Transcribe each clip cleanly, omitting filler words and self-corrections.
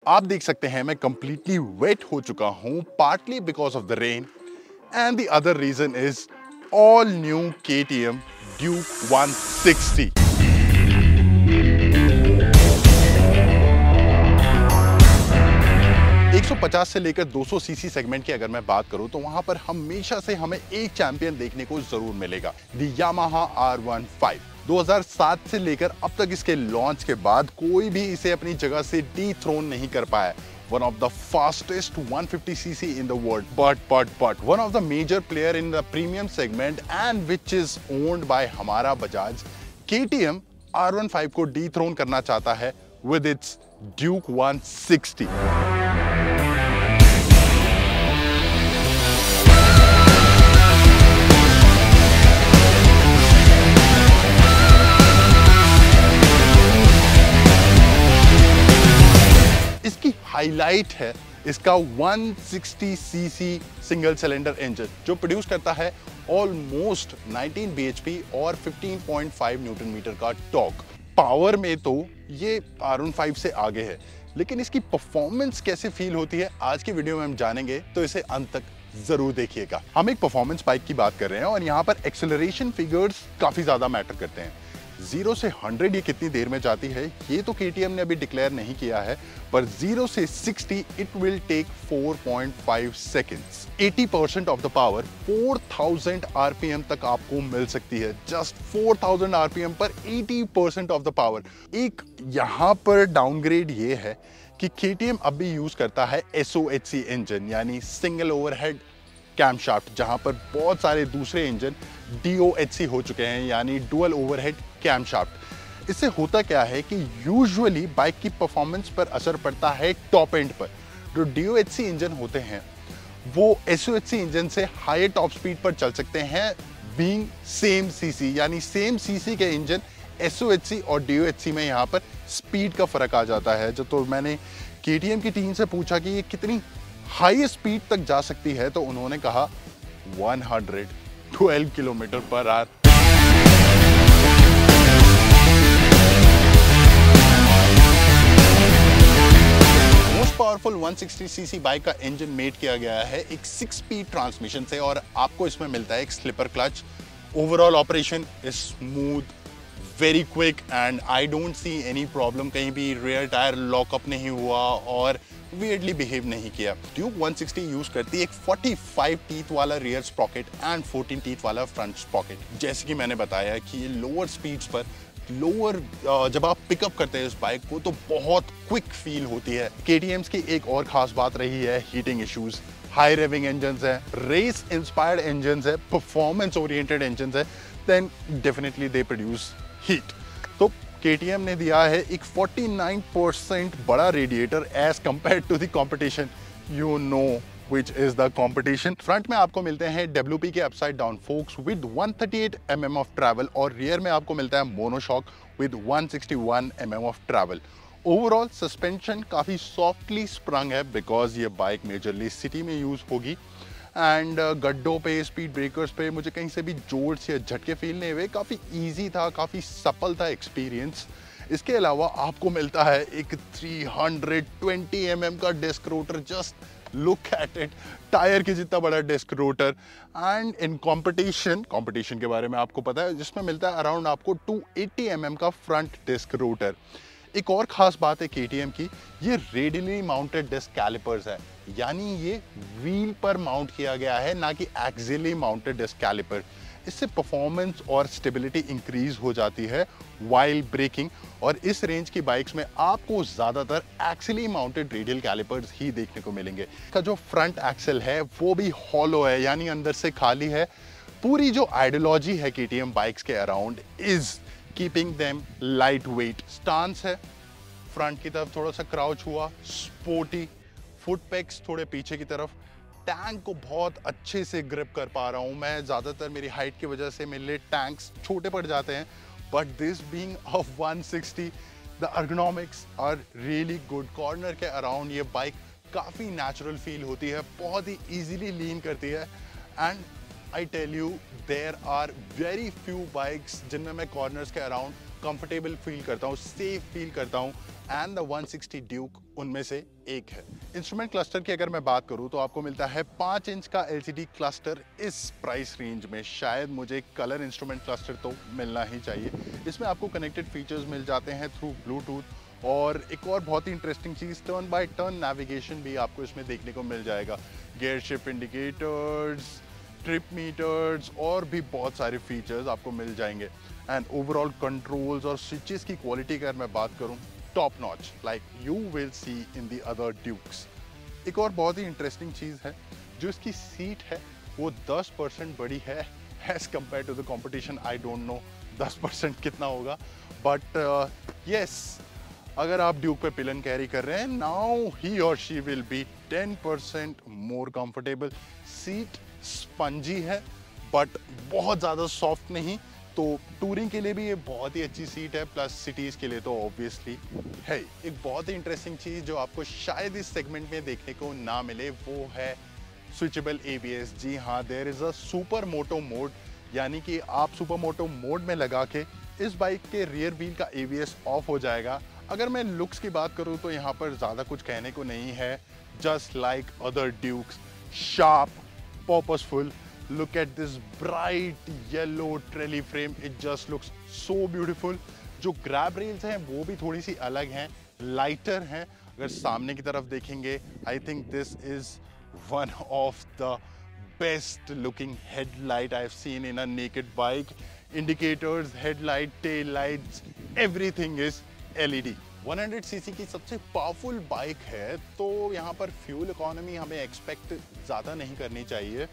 आप देख सकते हैं मैं कंप्लीटली वेट हो चुका हूं, partly because of the rain and the other reason is all new KTM Duke 160। एक 150 से लेकर 200 सीसी सेगमेंट की अगर मैं बात करूं तो वहां पर हमेशा से हमें एक चैंपियन देखने को जरूर मिलेगा, द Yamaha R15। 2007 से लेकर अब तक इसके लॉन्च के बाद कोई भी इसे अपनी जगह से डीथ्रोन नहीं कर पाया। One of the fastest 150cc in the world, but one of the major player in the premium segment and which is owned by हमारा बजाज, KTM R15 को डीथ्रोन करना चाहता है with its Duke 160। इसकी हाईलाइट है इसका 160cc सिंगल सिलेंडर इंजन जो produce करता है ऑलमोस्ट 19 bhp और 15.5 न्यूटन मीटर का टॉर्क। पावर में तो ये R15 से आगे है, लेकिन इसकी परफॉर्मेंस कैसे फील होती है आज की वीडियो में हम जानेंगे, तो इसे अंत तक जरूर देखिएगा। हम एक परफॉर्मेंस बाइक की बात कर रहे हैं और यहाँ पर एक्सेलरेशन फिगर्स काफी ज्यादा मैटर करते हैं। 0 से 100 ये कितनी देर में जाती है ये तो KTM ने अभी डिक्लेयर नहीं किया है, पर 0 से 60 it will take 4.5 seconds. 80% of the power 4000 RPM तक आपको मिल सकती है। जस्ट 4000 RPM पर 80% ऑफ द पावर। एक यहाँ पर डाउनग्रेड ये है कि KTM अभी यूज करता है SOHC इंजन यानी सिंगल ओवरहेड कैमशाफ्ट, जहां पर बहुत सारे दूसरे इंजन DOHC हो चुके हैं यानी डुअल ओवरहेड कैमशाफ्ट। इससे होता क्या है कि यूजुअली बाइक की परफॉर्मेंस पर असर पड़ता है टॉप एंड पर। जो DOHC इंजन होते हैं वो SOHC इंजन से हायर टॉप स्पीड पर चल सकते हैं, बीइंग सेम सीसी, यानी सेम सीसी के इंजन SOHC और DOHC में यहाँ पर स्पीड का फर्क आ जाता है। जो तो मैंने KTM की टीम से पूछा कि ये कितनी हाई स्पीड तक जा सकती है, तो उन्होंने कहा 112 kilometre per hour. Most powerful 160cc bike का इंजन मेड किया गया है एक 6 स्पीड ट्रांसमिशन से और आपको इसमें मिलता है एक slipper clutch. Overall operation is smooth, very quick and I don't see any problem. कहीं भी रियर टायर लॉकअप नहीं हुआ और वियर्डली बिहेव नहीं किया। ड्यूक 160 यूज करती है एक 45 टीथ वाला रियर स्प्रॉकेट एंड 14 टीथ वाला फ्रंट स्प्रॉकेट। जैसे कि मैंने बताया कि ये लोअर स्पीड्स पर जब आप पिकअप करते हैं इस बाइक को तो बहुत क्विक फील होती है। KTM's की एक और खास बात रही है heating issues. High revving engines है, रेस इंस्पायर्ड इंजन्स है, परफॉर्मेंस ओरिएंटेड इंजन्स है, then definitely they produce heat. तो KTM ने दिया है एक 49% बड़ा radiator as compared to the competition. You know which is the competition। Front में आपको मिलते हैं WP के upside down forks with 138 mm of travel और रियर में आपको मिलता है monoshock with 161 mm of travel. Overall suspension काफ़ी सॉफ्टली स्प्रंग है बिकॉज ये बाइक मेजरली सिटी में यूज़ होगी एंड गड्ढों पे, स्पीड ब्रेकर्स पे मुझे कहीं से भी जोर्स या झटके फील नहीं हुए। काफ़ी ईजी था, काफ़ी सफल था एक्सपीरियंस। इसके अलावा आपको मिलता है एक 320 mm का disc rotor. Just look at it, tyre के जितना बड़ा disc rotor. And in competition के बारे में आपको पता है, जिसमें मिलता है अराउंड आपको 280 mm का फ्रंट डिस्क रोटर। एक और खास बात है KTM की, ये रेडियली माउंटेड डिस्क कैलिपर्स है, यानी ये व्हील पर माउंट किया गया है, ना कि एक्सियली माउंटेड डिस्क कैलिपर। इससे परफॉर्मेंस और स्टेबिलिटी इंक्रीज हो जाती है वाइल ब्रेकिंग, और इस रेंज की बाइक्स में आपको ज्यादातर एक्सियली माउंटेड रेडियल कैलिपर्स ही देखने को मिलेंगे। इसका जो फ्रंट एक्सेल है वो भी हॉलो है, यानी अंदर से खाली है। पूरी जो आइडियोलॉजी है KTM बाइक्स के around is keeping them light weight. Stance है फ्रंट की तरफ थोड़ा सा क्राउच हुआ, स्पोर्टी, फुट पेक्स थोड़े पीछे की तरफ। टैंक को बहुत अच्छे से ग्रिप कर पा रहा हूँ मैं। ज़्यादातर मेरी हाइट की वजह से मेरे लिए टैंक्स छोटे पड़ जाते हैं, but this being a 160 the ergonomics are really good. Corner के अराउंड ये बाइक काफ़ी नेचुरल फील होती है, बहुत ही ईजिली लीन करती है। And I tell you there are very few bikes जिनमें मैं कॉर्नर्स के अराउंड कंफर्टेबल फील करता हूँ, सेफ फील करता हूँ एंड द 160 ड्यूक उनमें से एक है। इंस्ट्रूमेंट क्लस्टर की अगर मैं बात करूं तो आपको मिलता है 5 इंच का LCD क्लस्टर। इस प्राइस रेंज में शायद मुझे कलर इंस्ट्रूमेंट क्लस्टर तो मिलना ही चाहिए। इसमें आपको कनेक्टेड फीचर्स मिल जाते हैं थ्रू ब्लूटूथ, और एक और बहुत ही इंटरेस्टिंग चीज़, टर्न बाय टर्न नेविगेशन भी आपको इसमें देखने को मिल जाएगा। Gear shift indicators, trip meters और भी बहुत सारे फीचर्स आपको मिल जाएंगे। एंड ओवरऑल कंट्रोल्स और स्विचेस की क्वालिटी अगर मैं बात करूं, top notch, like you will see in the other Dukes. एक और बहुत ही इंटरेस्टिंग चीज़ है, जो इसकी सीट है वो 10% बड़ी है as compare to the competition. I don't know 10% कितना होगा, बट यस, अगर आप ड्यूक पे पिलन कैरी कर रहे हैं, नाउ ही और she will be 10% more comfortable. Seat spongy है बट बहुत ज़्यादा सॉफ्ट नहीं, तो टूरिंग के लिए भी ये बहुत ही अच्छी सीट है, प्लस सिटीज़ के लिए तो ऑब्वियसली है। एक बहुत ही इंटरेस्टिंग चीज़ जो आपको शायद इस सेगमेंट में देखने को ना मिले वो है स्विचेबल ABS। जी हाँ, there is a super moto mode, यानी कि आप सुपर मोटो मोड में लगा के इस बाइक के रियर व्हील का ABS ऑफ हो जाएगा। अगर मैं लुक्स की बात करूँ तो यहाँ पर ज़्यादा कुछ कहने को नहीं है, just like other Dukes, sharp, purposeful. Look at this bright yellow trellis frame, it just looks so beautiful. जो ग्रैब रेल्स हैं वो भी थोड़ी सी अलग हैं, लाइटर हैं। अगर सामने की तरफ देखेंगे, I think this is one of the best looking headlight I have seen in a naked bike. Indicators, headlight, tail lights, everything is LED। 100 CC की सबसे पावरफुल बाइक है, तो यहाँ पर फ्यूल इकोनॉमी हमें एक्सपेक्ट ज़्यादा नहीं करनी चाहिए।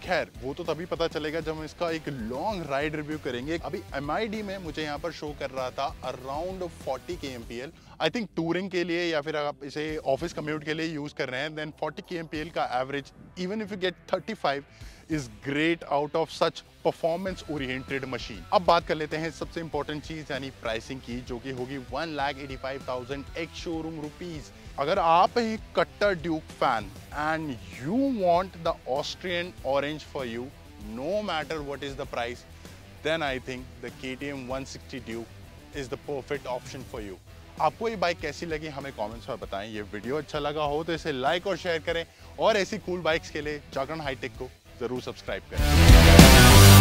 खैर, वो तो तभी पता चलेगा जब हम इसका एक लॉन्ग राइड रिव्यू करेंगे। अभी MID में मुझे यहाँ पर शो कर रहा था around 40 kmpl। I think touring के लिए या फिर आप इसे ऑफिस कम्यूट के लिए यूज़ कर रहे हैं, देन 40 kmpl का average, even if you get 35, is great out of such performance oriented machine. अब बात कर लेते हैं सबसे इंपॉर्टेंट चीज यानी प्राइसिंग की, जो कि होगी 1,85,000 एक्स शोरूम रुपीज। अगर आप एक कट्टर Duke fan and you want the Austrian orange for you, no matter what is the price, then I think the KTM 160 Duke is the perfect option for you. आपको ये bike कैसी लगी हमें comments में बताएं। ये वीडियो अच्छा लगा हो तो इसे लाइक और शेयर करें, और ऐसी कूल बाइक्स के लिए जागरण हाईटेक को जरूर सब्सक्राइब करें।